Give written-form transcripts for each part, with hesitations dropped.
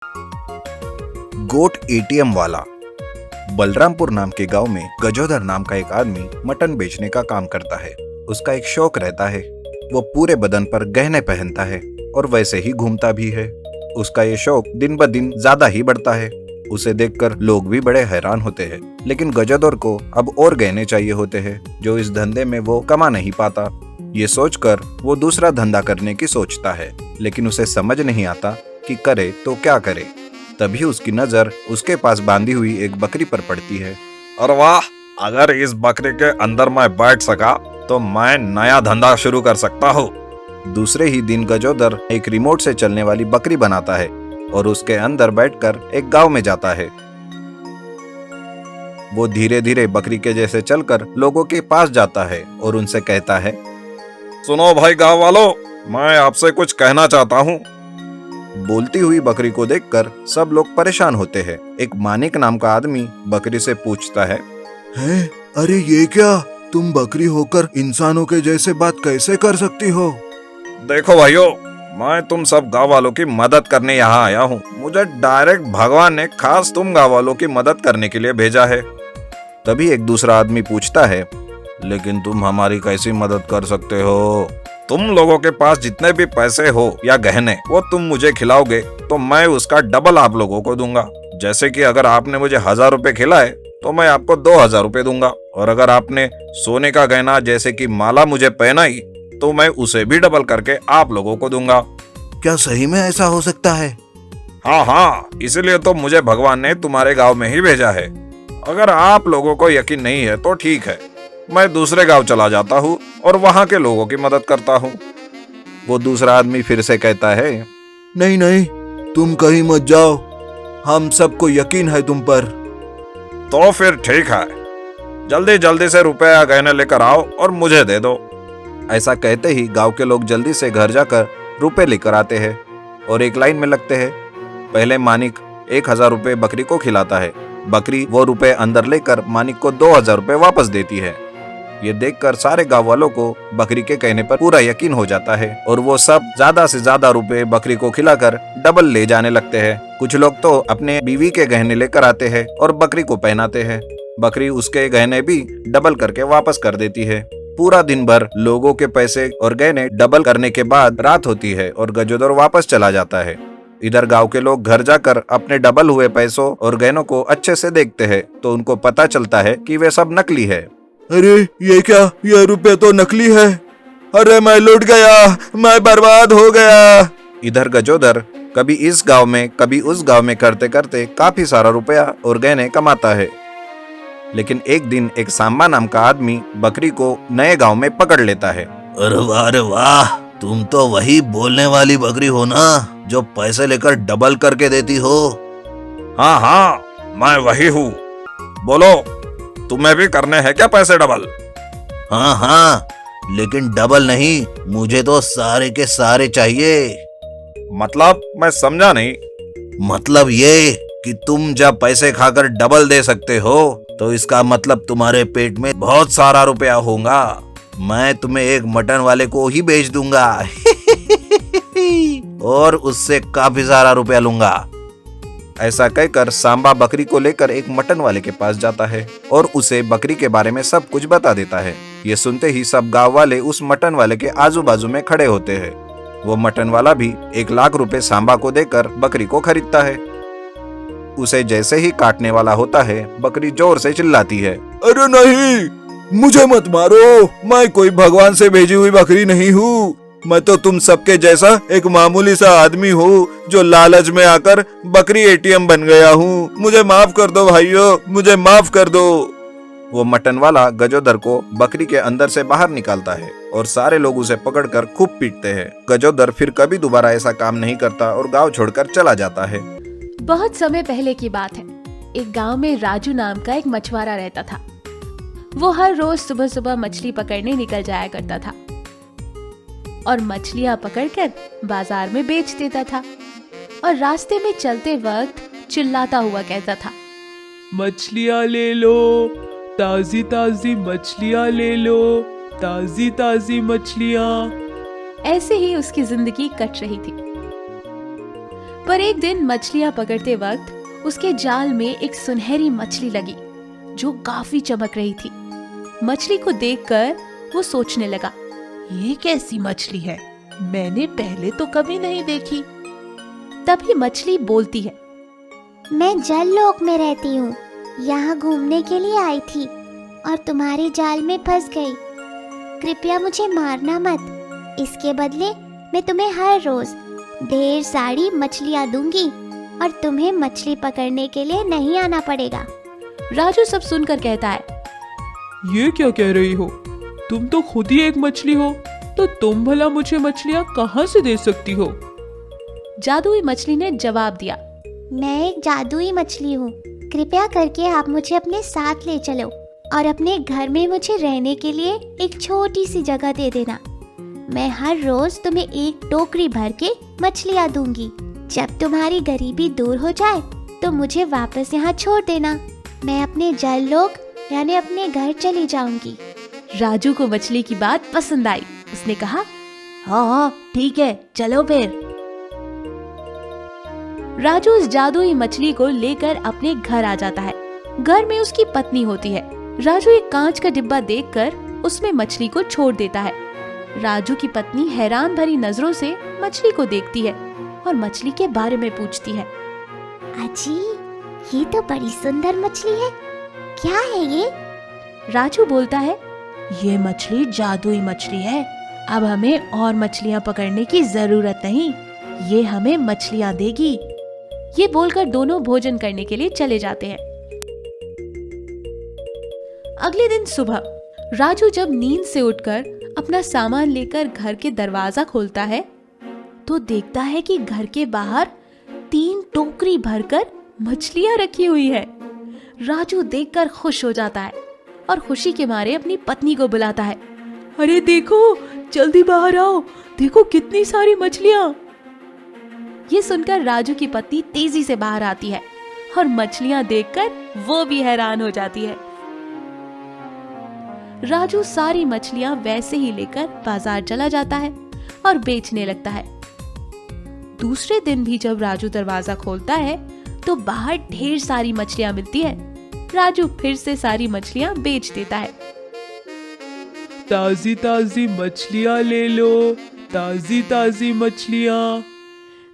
गोट ATM वाला। बलरामपुर नाम के गांव में गजोदर नाम का एक आदमी मटन बेचने का काम करता है। उसका एक शौक रहता है, वो पूरे बदन पर गहने पहनता है और वैसे ही घूमता भी है। उसका ये शौक दिन ब दिन ज्यादा ही बढ़ता है। उसे देखकर लोग भी बड़े हैरान होते हैं, लेकिन गजोदर को अब और गहने चाहिए होते हैं जो इस धंधे में वो कमा नहीं पाता। ये सोचकर वो दूसरा धंधा करने की सोचता है, लेकिन उसे समझ नहीं आता कि करे तो क्या करे। तभी उसकी नजर उसके पास बांधी हुई एक बकरी पर पड़ती है। अरे वाह, अगर इस बकरी के अंदर मैं बैठ सका तो मैं नया धंधा शुरू कर सकता हूँ। दूसरे ही दिन गजोदर एक रिमोट से चलने वाली बकरी बनाता है और उसके अंदर बैठकर एक गांव में जाता है। वो धीरे धीरे बकरी के जैसे चलकर लोगों के पास जाता है और उनसे कहता है, सुनो भाई गांव वालों, मैं आपसे कुछ कहना चाहता हूँ। बोलती हुई बकरी को देखकर सब लोग परेशान होते हैं। एक मानिक नाम का आदमी बकरी से पूछता है, अरे ये क्या, तुम बकरी होकर इंसानों के जैसे बात कैसे कर सकती हो? देखो भाइयों, मैं तुम सब गांव वालों की मदद करने यहाँ आया हूँ। मुझे डायरेक्ट भगवान ने खास तुम गांव वालों की मदद करने के लिए भेजा है। तभी एक दूसरा आदमी पूछता है, लेकिन तुम हमारी कैसी मदद कर सकते हो? तुम लोगों के पास जितने भी पैसे हो या गहने वो तुम मुझे खिलाओगे तो मैं उसका डबल आप लोगों को दूंगा। जैसे कि अगर आपने मुझे 1000 रुपए खिलाए तो मैं आपको 2000 रुपए दूंगा, और अगर आपने सोने का गहना जैसे कि माला मुझे पहनाई तो मैं उसे भी डबल करके आप लोगों को दूंगा। क्या सही में ऐसा हो सकता है? हाँ, इसीलिए तो मुझे भगवान ने तुम्हारे गाँव में ही भेजा है। अगर आप लोगों को यकीन नहीं है तो ठीक है, मैं दूसरे गांव चला जाता हूँ और वहाँ के लोगों की मदद करता हूँ। वो दूसरा आदमी फिर से कहता है, नहीं नहीं, तुम कहीं मत जाओ, हम सबको यकीन है तुम पर। तो फिर ठीक है, जल्दी जल्दी से रुपए या गहने लेकर आओ और मुझे दे दो। ऐसा कहते ही गांव के लोग जल्दी से घर जाकर रुपए लेकर आते हैं और एक लाइन में लगते हैं। पहले मानिक 1000 रुपए बकरी को खिलाता है। बकरी वो रुपए अंदर लेकर मानिक को 2000 रुपए वापस देती है। ये देखकर सारे गांव वालों को बकरी के कहने पर पूरा यकीन हो जाता है और वो सब ज्यादा से ज्यादा रुपए बकरी को खिलाकर डबल ले जाने लगते हैं। कुछ लोग तो अपने बीवी के गहने लेकर आते हैं और बकरी को पहनाते हैं। बकरी उसके गहने भी डबल करके वापस कर देती है। पूरा दिन भर लोगों के पैसे और गहने डबल करने के बाद रात होती है और गजोदर वापस चला जाता है। इधर गांव के लोग घर जाकर अपने डबल हुए पैसों और गहनों को अच्छे से देखते हैं तो उनको पता चलता है कि वे सब नकली है। अरे ये क्या, ये रुपए तो नकली है। अरे मैं लुट गया, मैं बर्बाद हो गया। इधर गजोदर कभी इस गांव में कभी उस गांव में करते करते काफी सारा रुपया और गहने कमाता है। लेकिन एक दिन एक सांबा नाम का आदमी बकरी को नए गांव में पकड़ लेता है। अरे वाह, तुम तो वही बोलने वाली बकरी हो ना, जो पैसे लेकर डबल करके देती हो? हाँ हाँ, मैं वही हूँ। बोलो, तुम्हें भी करने हैं क्या पैसे डबल? हाँ हाँ, लेकिन डबल नहीं, मुझे तो सारे के सारे चाहिए। मतलब मैं समझा नहीं। मतलब ये कि तुम जब पैसे खाकर डबल दे सकते हो तो इसका मतलब तुम्हारे पेट में बहुत सारा रुपया होगा। मैं तुम्हें एक मटन वाले को ही बेच दूंगा और उससे काफी सारा रुपया लूंगा। ऐसा कहकर सांबा बकरी को लेकर एक मटन वाले के पास जाता है और उसे बकरी के बारे में सब कुछ बता देता है। ये सुनते ही सब गांव वाले उस मटन वाले के आजू बाजू में खड़े होते हैं। वो मटन वाला भी 1 लाख रुपए सांबा को देकर बकरी को खरीदता है। उसे जैसे ही काटने वाला होता है, बकरी जोर से चिल्लाती है, अरे नहीं, मुझे मत मारो, मैं कोई भगवान से भेजी हुई बकरी नहीं हूँ। मैं तो तुम सबके जैसा एक मामूली सा आदमी हूँ जो लालच में आकर बकरी एटीएम बन गया हूँ। मुझे माफ कर दो भाइयों, मुझे माफ कर दो। वो मटन वाला गजोदर को बकरी के अंदर से बाहर निकालता है और सारे लोग उसे पकड़कर खूब पीटते हैं। गजोदर फिर कभी दोबारा ऐसा काम नहीं करता और गांव छोड़कर चला जाता है। बहुत समय पहले की बात है। एक गांव में राजू नाम का एक मछुआरा रहता था। वो हर रोज सुबह सुबह मछली पकड़ने निकल जाया करता था और मछलियां पकड़कर बाजार में बेच देता था और रास्ते में चलते वक्त चिल्लाता हुआ कहता था, मछलियां ले लो, ताजी ताजी मछलियां ले लो, ताजी ताजी मछलियां। ऐसे ही उसकी जिंदगी कट रही थी। पर एक दिन मछलियां पकड़ते वक्त उसके जाल में एक सुनहरी मछली लगी जो काफी चमक रही थी। मछली को देखकर वो सोचने लगा, ये कैसी मछली है? मैंने पहले तो कभी नहीं देखी। तभी मछली बोलती है, मैं जल लोक में रहती हूँ, यहाँ घूमने के लिए आई थी और तुम्हारे जाल में फंस गई। कृपया मुझे मारना मत। इसके बदले मैं तुम्हें हर रोज ढेर सारी मछलियाँ दूंगी और तुम्हें मछली पकड़ने के लिए नहीं आना पड़ेगा। राजू सब सुनकर कहता है, ये क्या कह रही हो? तुम तो खुद ही एक मछली हो, तो तुम भला मुझे मछलियाँ कहाँ से दे सकती हो? जादुई मछली ने जवाब दिया, मैं एक जादुई मछली हूँ। कृपया करके आप मुझे अपने साथ ले चलो और अपने घर में मुझे रहने के लिए एक छोटी सी जगह दे देना। मैं हर रोज तुम्हें एक टोकरी भर के मछलियाँ दूंगी। जब तुम्हारी गरीबी दूर हो जाए तो मुझे वापस यहाँ छोड़ देना। मैं अपने जल लोक यानी अपने घर चली जाऊंगी। राजू को मछली की बात पसंद आई। उसने कहा, हाँ ठीक है, चलो फिर। राजू उस जादुई मछली को लेकर अपने घर आ जाता है। घर में उसकी पत्नी होती है। राजू एक कांच का डिब्बा देखकर उसमें मछली को छोड़ देता है। राजू की पत्नी हैरान भरी नजरों से मछली को देखती है और मछली के बारे में पूछती है, अजी, ये तो बड़ी सुंदर मछली है। क्या है ये? राजू बोलता है, ये मछली जादुई मछली है। अब हमें और मछलियाँ पकड़ने की जरूरत नहीं, ये हमें मछलियाँ देगी। ये बोलकर दोनों भोजन करने के लिए चले जाते हैं। अगले दिन सुबह राजू जब नींद से उठकर अपना सामान लेकर घर के दरवाजा खोलता है तो देखता है कि घर के बाहर 3 टोकरी भरकर मछलियां रखी हुई है। राजू देखकर खुश हो जाता है और खुशी के मारे अपनी पत्नी को बुलाता है, अरे देखो, जल्दी बाहर आओ, देखो कितनी सारी मछलियाँ। ये सुनकर राजू की पत्नी तेजी से बाहर आती है और मछलियां देखकर वो भी हैरान हो जाती है। राजू सारी मछलियां वैसे ही लेकर बाजार चला जाता है और बेचने लगता है। दूसरे दिन भी जब राजू दरवाजा खोलता है तो बाहर ढेर सारी मछलियां मिलती है। राजू फिर से सारी मछलियां बेच देता है। ताजी ताजी मछलियाँ ले लो, ताजी ताजी मछलियाँ।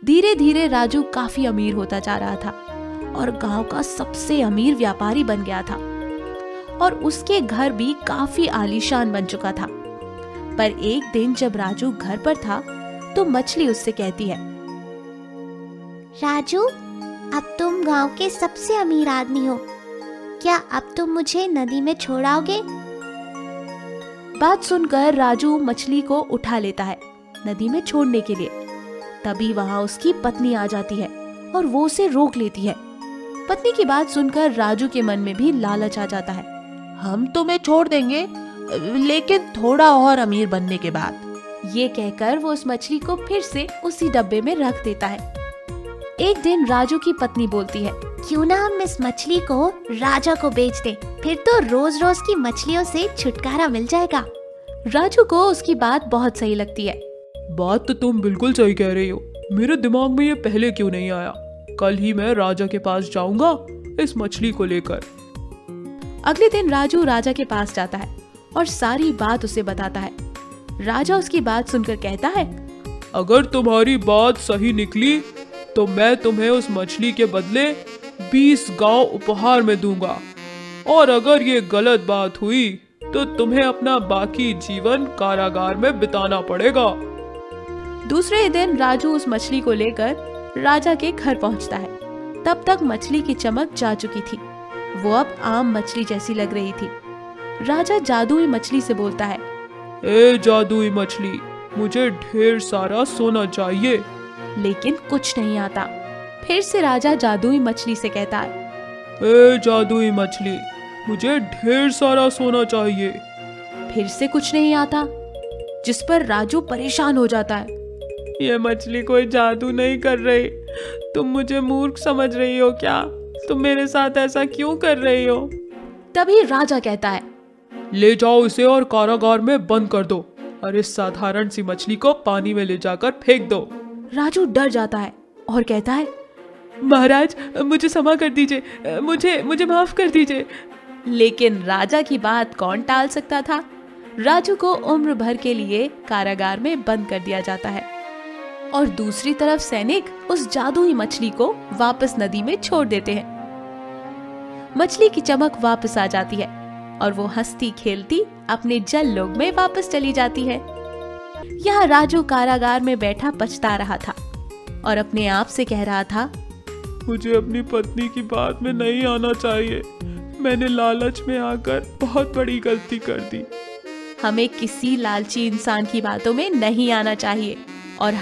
धीरे धीरे राजू काफी अमीर होता जा रहा था और गांव का सबसे अमीर व्यापारी बन गया था और उसके घर भी काफी आलीशान बन चुका था। पर एक दिन जब राजू घर पर था तो मछली उससे कहती है, राजू, अब तुम गांव के सबसे अमीर आदमी हो। क्या अब तुम मुझे नदी में छोड़ाओगे? बात सुनकर राजू मछली को उठा लेता है नदी में छोड़ने के लिए। तभी वहां उसकी पत्नी आ जाती है और वो उसे रोक लेती है। पत्नी की बात सुनकर राजू के मन में भी लालच आ जाता है। हम तुम्हें छोड़ देंगे, लेकिन थोड़ा और अमीर बनने के बाद। ये कहकर वो उस मछली को फिर से उसी डब्बे में रख देता है। एक दिन राजू की पत्नी बोलती है, क्यों ना हम इस मछली को राजा को बेच दें, फिर तो रोज रोज की मछलियों से छुटकारा मिल जाएगा। राजू को उसकी बात बहुत सही लगती है। बात तो तुम बिल्कुल सही कह रही हो, मेरे दिमाग में ये पहले क्यों नहीं आया। कल ही मैं राजा के पास जाऊंगा इस मछली को लेकर। अगले दिन राजू राजा के पास जाता है और सारी बात उसे बताता है। राजा उसकी बात सुनकर कहता है, अगर तुम्हारी बात सही निकली तो मैं तुम्हें उस मछली के बदले 20 गांव उपहार में दूंगा, और अगर ये गलत बात हुई तो तुम्हें अपना बाकी जीवन कारागार में बिताना पड़ेगा। दूसरे दिन राजू उस मछली को लेकर राजा के घर पहुंचता है। तब तक मछली की चमक जा चुकी थी, वो अब आम मछली जैसी लग रही थी। राजा जादुई मछली से बोलता है, ए जादुई मछली, मुझे ढेर सारा सोना चाहिए। लेकिन कुछ नहीं आता। फिर से राजा जादुई मछली से कहता है, ए जादुई मछली, मुझे ढेर सारा सोना चाहिए। फिर से कुछ नहीं आता, जिस पर राजू परेशान हो जाता है। ये मछली कोई जादू नहीं कर रही, तुम मुझे मूर्ख समझ रही हो क्या? तुम मेरे साथ ऐसा क्यों कर रही हो? तभी राजा कहता है, ले जाओ इसे और कारागार में बंद कर दो, और इस साधारण सी मछली को पानी में ले जाकर फेंक दो। राजू डर जाता है और कहता है, महाराज मुझे क्षमा कर दीजिए, मुझे मुझे माफ कर दीजिए। लेकिन राजा की बात कौन टाल सकता था। राजू को उम्र भर के लिए कारागार में बंद कर दिया जाता है और दूसरी तरफ सैनिक उस जादुई मछली को वापस नदी में छोड़ देते हैं। मछली की चमक वापस आ जाती है और वो हंसती खेलती अपने जल लोक में वापस चली जाती है। यहाँ राजू कारागार में बैठा पछता रहा था और अपने आप से कह रहा था, मुझे अपनी पत्नी की बात में नहीं आना चाहिए। मैंने लालच में आकर बहुत बड़ी गलती कर दी। हमें किसी लालची इंसान की बातों में नहीं आना चाहिए।